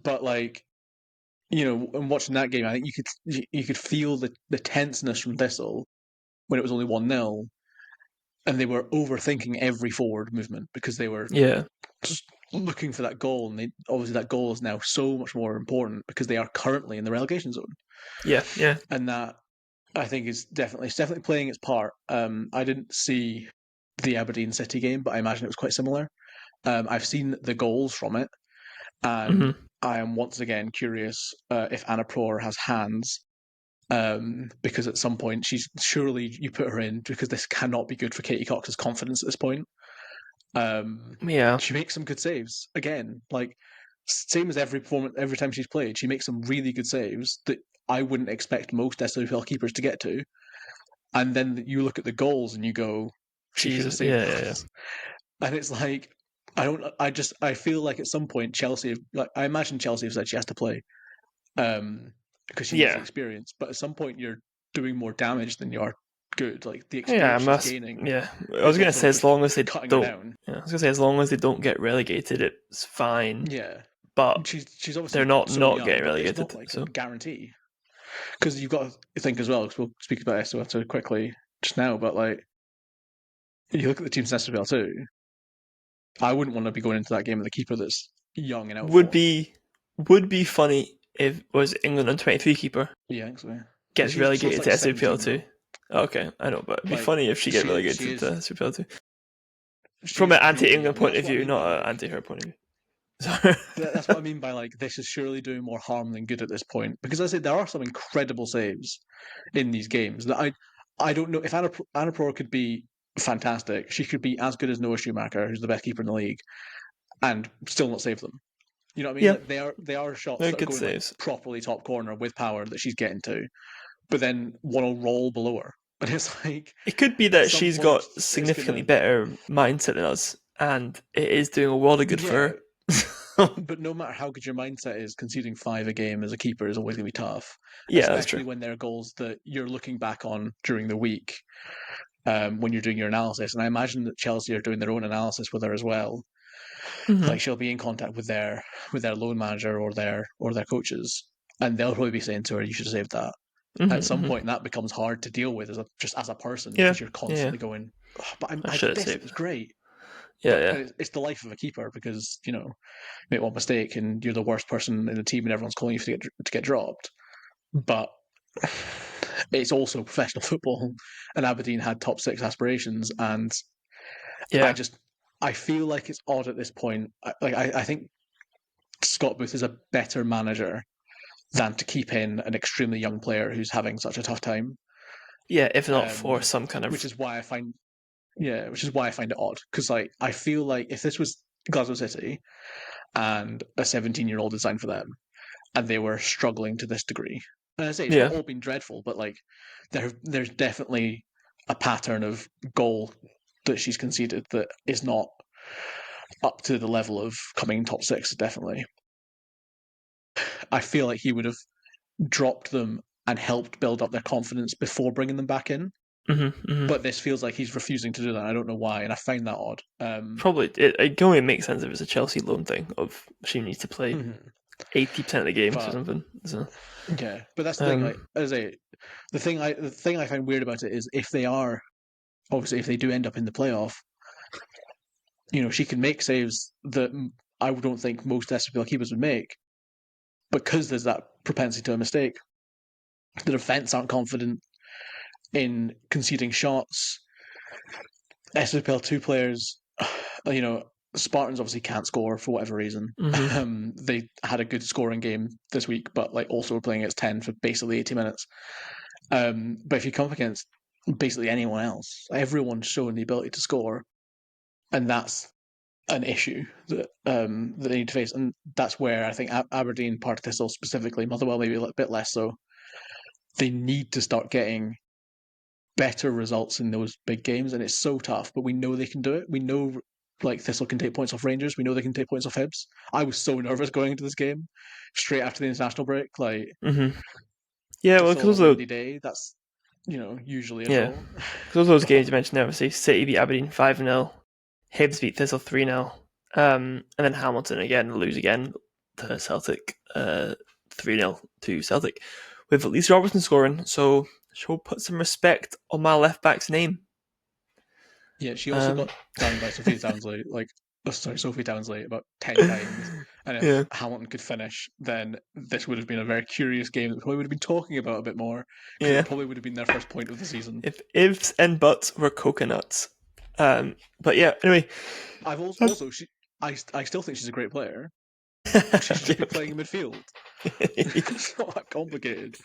but and watching that game, I think you could feel the tenseness from Thistle when it was only 1-0, and they were overthinking every forward movement because they were just looking for that goal, and obviously that goal is now so much more important because they are currently in the relegation zone. And that, I think, is definitely playing its part. I didn't see the Aberdeen City game, but I imagine it was quite similar. I've seen the goals from it, and I am once again curious if Anna Proer has hands, because at some point surely you put her in, because this cannot be good for Katie Cox's confidence at this point. She makes some good saves again, like same as every time she's played. She makes some really good saves that I wouldn't expect most SWPL keepers to get to. And then you look at the goals and you go, she should have saved those. And it's like, I feel like at some point Chelsea, I imagine Chelsea have said she has to play, because she needs the experience. But at some point you're doing more damage than you are good. Like the experience she's gaining. I was going to say, as long as they don't. I was going to say, as long as they don't get relegated, it's fine. But she's obviously they're not getting relegated. It's not like a guarantee. Because you've got to think as well, because we'll speak about SWPL quickly just now, but like, if you look at the teams in SWPL too, I wouldn't want to be going into that game with a keeper that's young and out. Would be funny if it was England under-23 keeper. Yeah, I think so. Gets relegated to SWPL 2. Okay, I know, but it'd be funny if she get relegated to SWPL 2. From an anti-England point of view, not an anti-her point of view. That's what I mean by like, this is surely doing more harm than good at this point, because as I said, there are some incredible saves in these games that I don't know if Anna Proer could be fantastic. She could be as good as Noah Schumacher, who's the best keeper in the league, and still not save them. You know what I mean? Yeah, Like they are shots they're that are good going like saves. properly top corner with power that she's getting to, but then one will roll below her, and it's like It could be at that some she's point got it's significantly gonna. better mindset than us, and it is doing a world of good Yeah, for her. but no matter how good your mindset is, conceding 5 a game as a keeper is always going to be tough, Yeah, that's true. especially when there are goals that you're looking back on during the week when you're doing your analysis. And I imagine that Chelsea are doing their own analysis with her as well. Hmm. Like she'll be in contact with their loan manager or their coaches, and they'll probably be saying to her, "You should have saved that." Hmm. At some Hmm. point, that becomes hard to deal with just as a person Yeah, because you're yeah. constantly going, "Oh, "But I I should did have this. It was saved. great." Yeah, But yeah. it's the life of a keeper because make one mistake and you're the worst person in the team and everyone's calling you to get dropped. But it's also professional football, and Aberdeen had top 6 aspirations, and I Yeah. just I feel like it's odd at this point. I think Scott Booth is a better manager than to keep in an extremely young player who's having such a tough time. Yeah, if not for Um, some kind which of is why I find which is why I find it odd because like I feel like if this was Glasgow City and a 17-year-old designed for them, and they were struggling to this degree. And I say it's not yeah. all been dreadful, but like there's definitely a pattern of goal that she's conceded that is not up to the level of coming top 6. Definitely, I feel like he would have dropped them and helped build up their confidence before bringing them back in. Hmm. Hmm. But this feels like he's refusing to do that. I don't know why, and I find that odd. Probably it can only make sense if it's a Chelsea loan thing of she needs to play Mhm. 80% of the games or But something. So yeah, but that's the thing. um Like as I say, the thing I find weird about it is if they are obviously if they do end up in the playoff, she can make saves that I don't think most SWPL keepers would make because there's that propensity to a mistake. The defence aren't confident in conceding shots. SWPL 2 players, you know, Spartans obviously can't score for whatever reason. mhm. They had a good scoring game this week, but like also were playing against 10 for basically 80 minutes. But if you come up against basically anyone else, everyone's showing the ability to score, and that's an issue that they need to face, and that's where I think Aberdeen, Partick Thistle specifically, Motherwell maybe a bit less so. They need to start getting better results in those big games, and it's so tough. But we know they can do it. We know like Thistle can take points off Rangers. We know they can take points off Hibs. I was so nervous going into this game, straight after the international break. Like Mhm. Yeah, well, Thistle on a because also windy day, that's usually a yeah, draw. because those games But you mentioned there, obviously City beat Aberdeen 5-0, Hibs beat Thistle 3-0, and then Hamilton again lose again to Celtic 3-0 to Celtic, with Lisa Robertson scoring. So she'll put some respect on my left back's name. yeah, she also Um, got done by Sophia Townsley, Sophie Townsley about 10 times. And if yeah, Hamilton could finish, then this would have been a very curious game that we probably would have been talking about a bit more because yeah. it probably would have been their first point of the season. If ifs and buts were coconuts. But yeah, anyway. I've That's- also I still think she's a great player. She should just be playing in midfield. It's not that complicated.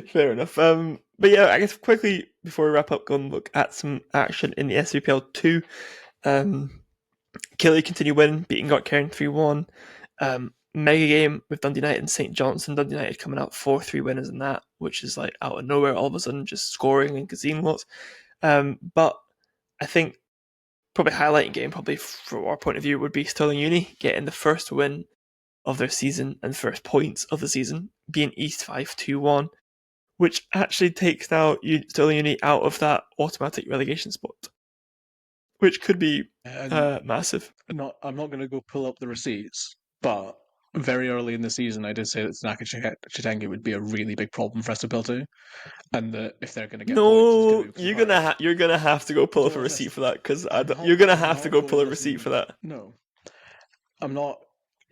Fair enough. But yeah, I guess quickly before we wrap up, go and look at some action in the SWPL 2. Killy continue winning, beating Gartcairn 3-1. Mega game with Dundee United and St Johnstone. Dundee United coming out 4-3 winners in that, which is like out of nowhere all of a sudden, just scoring and conceding lots. But I think probably highlighting game, probably from our point of view, would be Stirling Uni getting the first win of their season and first points of the season, being East 5-2-1, which actually takes now Stirling Uni out of that automatic relegation spot, which could be And massive. I'm not going to go pull up the receipts, but very early in the season, I did say that Tanaka Chitenge would be a really big problem for us to build to, and that if they're going to get points, it's going to No, be because of her. you're gonna have to go pull up a So receipt for that because I'm you're gonna have to not go going pull to a receipt listen. for that. No, I'm not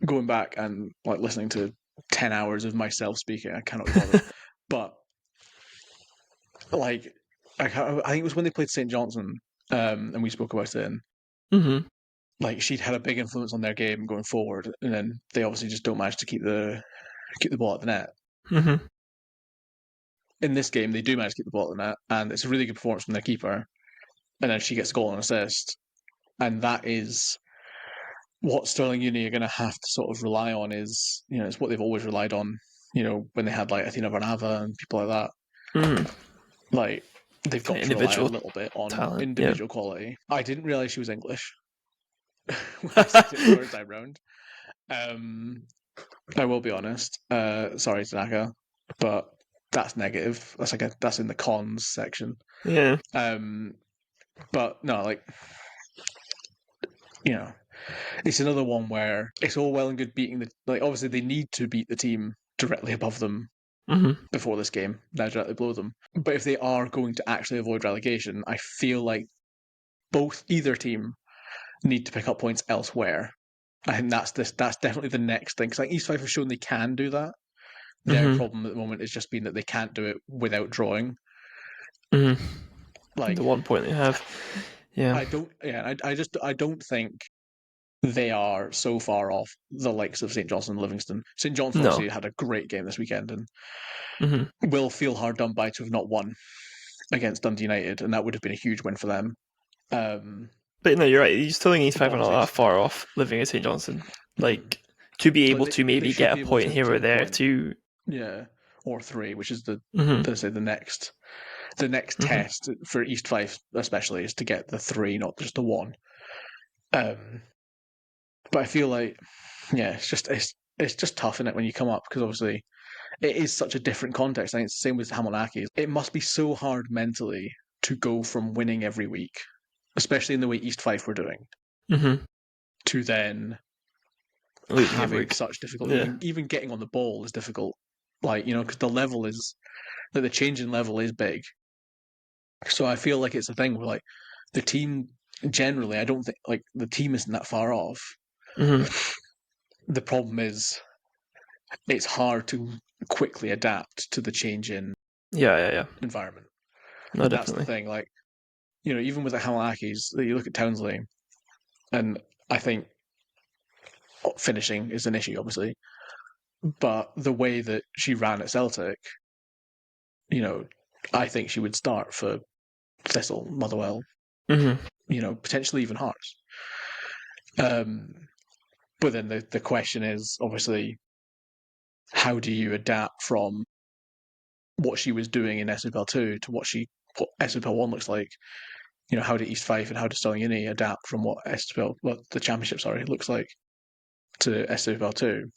going back and like listening to 10 hours of myself speaking. I cannot be bothered. But like, I think it was when they played St Johnson, and we spoke about it. And Mm-hmm. like, she'd had a big influence on their game going forward, and then they obviously just don't manage to keep the ball at the net. Mm-hmm. In this game, they do manage to keep the ball at the net, and it's a really good performance from their keeper. and then she gets a goal and assist, and that is what Stirling Uni are going to have to sort of rely on. Is it's what they've always relied on. When they had like Athena Varnava and people like that, like they've got to rely a little bit on talent, individual quality. I didn't realize she was English when I said it the first time round. I will be honest. Sorry, Tanaka, but that's negative. That's in the cons section. Yeah. But no, like it's another one where it's all well and good beating obviously they need to beat the team directly above them before this game, now directly below them. But if they are going to actually avoid relegation, I feel like either team need to pick up points elsewhere. I think that's definitely the next thing. Because East Fife have shown they can do that. Their problem at the moment has just been that they can't do it without drawing. Like the 1 point they have. Yeah. I don't think they are so far off the likes of St. Johnstone and Livingston. St. Johnstone obviously had a great game this weekend and will feel hard done by to have not won against Dundee United, and that would have been a huge win for them. But no, you're right. You still think East Fife are not that far off living at St. Johnstone. Like to be able to maybe get a point here or there to or 3, which is the next test for East Fife especially is to get the 3, not just the 1. But I feel like, it's just tough, isn't it, when you come up, because obviously it is such a different context. I think it's the same with Hamilton Accies. It must be so hard mentally to go from winning every week, especially in the way East Fife were doing, to then having such difficulty. Yeah. Even getting on the ball is difficult. Because the level is, the change in level is big. So I feel like it's a thing where, the team generally, I don't think, the team isn't that far off. The problem is it's hard to quickly adapt to the change in environment. No, that's the thing. Even with the Hamilton Accies, you look at Townsley, and I think finishing is an issue, obviously. But the way that she ran at Celtic, I think she would start for Thistle, Motherwell, potentially even Hearts. But then the question is, obviously, how do you adapt from what she was doing in SWPL 2 to what SWPL 1 looks like? How do East Fife and how does Stirling Uni adapt from what the Championship, looks like to SWPL 2?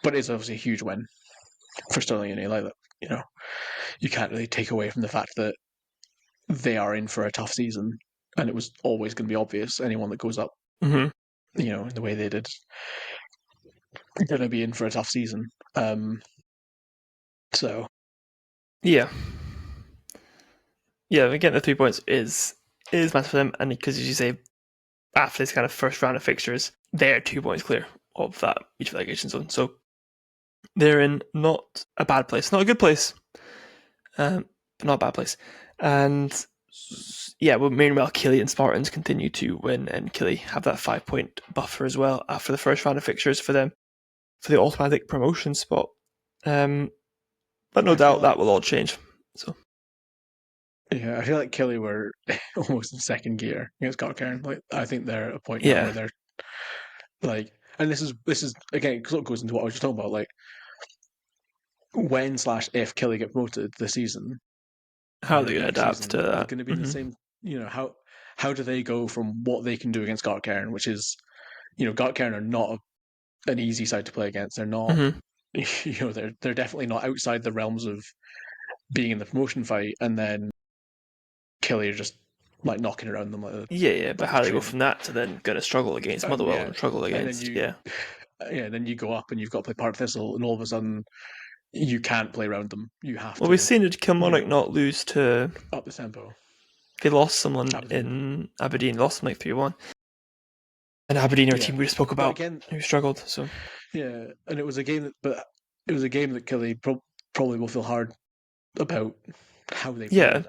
But it's obviously a huge win for Stirling Uni. You can't really take away from the fact that they are in for a tough season, and it was always going to be obvious. Anyone that goes up, in the way they did, going to be in for a tough season. So, yeah, again, the 3 points is massive for them, and because as you say, after this kind of first round of fixtures, they're 2 points clear of that each relegation zone. So they're in not a bad place, not a good place, but not a bad place. And meanwhile, Killy and Spartans continue to win, and Killy have that 5 point buffer as well after the first round of fixtures for them for the automatic promotion spot. But no doubt that will all change. So. Yeah, I feel like Killy were almost in second gear against Gartcairn. I think they're at a point now where they're and this is again because it goes into what I was just talking about. When/if Killy get promoted this season, how are they going to adapt to that? They're going to be in the same. How do they go from what they can do against Gartcairn, which is, Gartcairn are not an easy side to play against. They're not. They're definitely not outside the realms of being in the promotion fight, and then Killy are just knocking around them. But how do they go from that to then going to struggle against Motherwell and struggle against then you go up and you've got to play Partick Thistle, and all of a sudden you can't play around them. You have to. Well, we've seen Kilmarnock not lose to up the tempo. They lost someone in Aberdeen, lost them 3-1. And Aberdeen are a team we just spoke about who struggled. So and it was a game that Killy probably will feel hard about how they played it.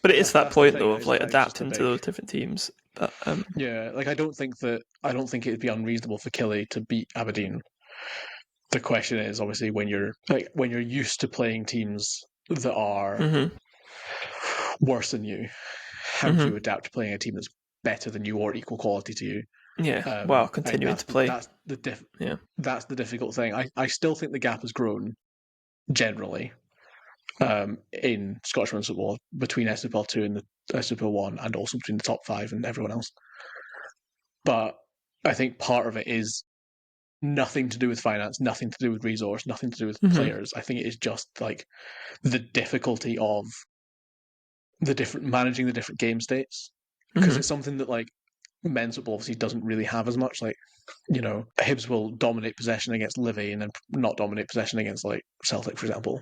But it is that point though of adapting to those different teams. But, I don't think it would be unreasonable for Killy to beat Aberdeen. The question is obviously when you're used to playing teams that are worse than you, how do you adapt to playing a team that's better than you or equal quality to you? Yeah, while continuing to play. That's the difficult thing. I still think the gap has grown generally in Scottish women's football between SWPL 2 and the SWPL 1, and also between the top 5 and everyone else. But I think part of it is nothing to do with finance, nothing to do with resource, nothing to do with players. I think it is just like the difficulty of managing the different game states, because it's something that like men's football obviously doesn't really have as much. Like, Hibs will dominate possession against Livy and then not dominate possession against like Celtic, for example.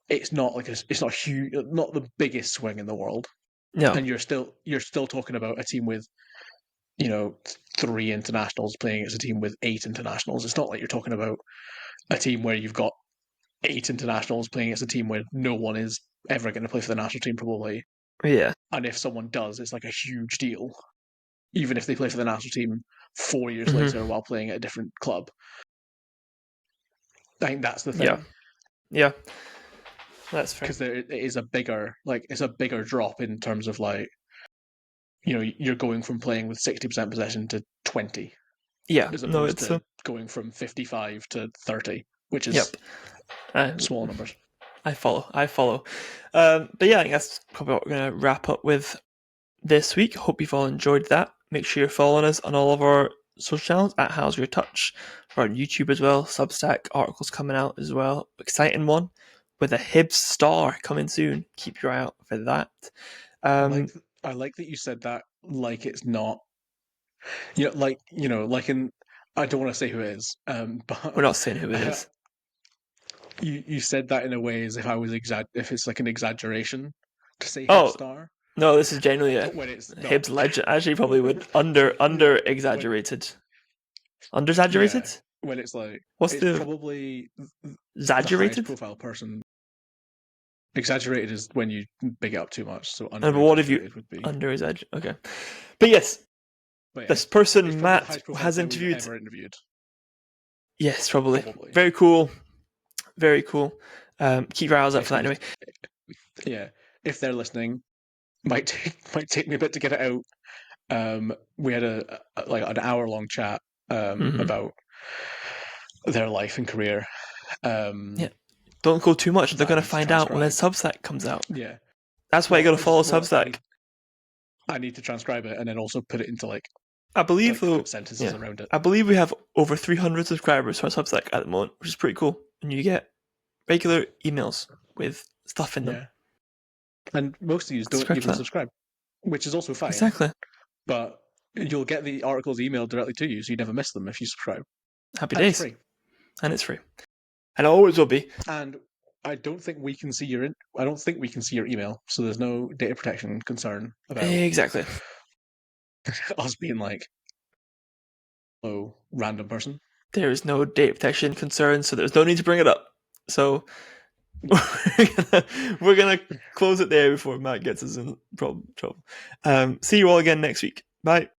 It's not like it's not huge, not the biggest swing in the world. No, and you're still talking about a team with 3 internationals playing against a team with 8 internationals. It's not like you're talking about a team where you've got 8 internationals playing against a team where no one is ever going to play for the national team, probably. Yeah. And if someone does, it's like a huge deal, even if they play for the national team 4 years later while playing at a different club. I think that's the thing. Yeah. That's fair. Because it is a bigger drop in terms of like, you're going from playing with 60% possession to 20. Yeah. As opposed to going from 55 to 30, which is small numbers. I follow. But yeah, I think that's probably what we're going to wrap up with this week. Hope you've all enjoyed that. Make sure you're following us on all of our social channels at How's Your Touch. We're on YouTube as well. Substack articles coming out as well. Exciting one with a Hibs star coming soon. Keep your eye out for that. I like that you said that like it's not. Like in. I don't want to say who it is, but we're not saying who it is. You said that in a way as if I was if it's like an exaggeration to say Hibs star. No, this is genuinely a Hibs legend. Actually, probably would under exaggerated. Under exaggerated? Yeah, when it's like what's the probably exaggerated the highest profile person. Exaggerated is when you big it up too much. So under. But what if you would be under exaggerated? Okay, but yes, this person Matt has interviewed. Yes, probably. Very cool. Very cool. Keep your eyes out for that anyway. Yeah, if they're listening, might take me a bit to get it out. We had an hour-long chat about their life and career. Yeah, don't go too much. They're going to find out when their Substack comes out. Yeah, that's why you got to follow Substack. I need to transcribe it and then also put it into I believe sentences around it. I believe we have over 300 subscribers to our Substack at the moment, which is pretty cool. And you get regular emails with stuff in them. Yeah. And most of you don't even subscribe, which is also fine. Exactly. But you'll get the articles emailed directly to you, so you never miss them if you subscribe. Happy days. And it's free. And it always will be. And I don't think we can see your email, so there's no data protection concern about exactly us being like, oh, random person. There is no data protection concern, so there's no need to bring it up. So we're gonna close it there before Matt gets us in trouble. See you all again next week. Bye.